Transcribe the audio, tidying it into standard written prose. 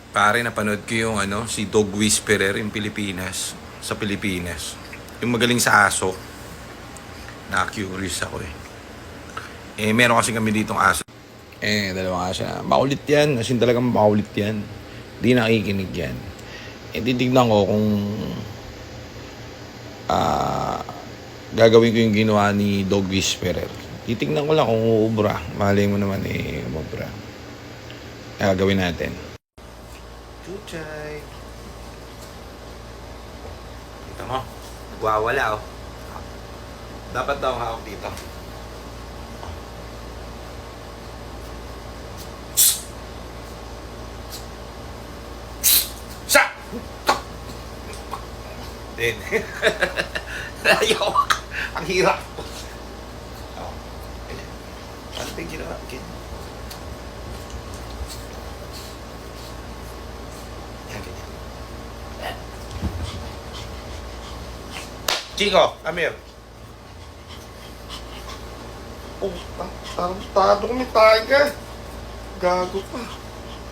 Pare, napanood ko yung si Dog Whisperer in Pilipinas. Sa Pilipinas. Yung magaling sa aso. Na-curious ako eh. Meron kasi kami ditong aso. Dalawang aso. Makulit yan. As in talagang makulit yan. Di nakikinig yan. Titignan ko kung gagawin ko yung ginawa ni Dog Whisperer. Titignan ko lang kung uubra. Malay mo naman umubra. Gagawin natin. Chuchay. Kita mo? Nagwawala oh. Dapat daw hawak dito. Sa! Din. Ayaw. Ang hirap. Oh. Ganyan. Ano pa yung ginawa? Ganyan. Yan, ganyan. Chico, come here. Oh, tarantado kami tayo ka. Gago pa.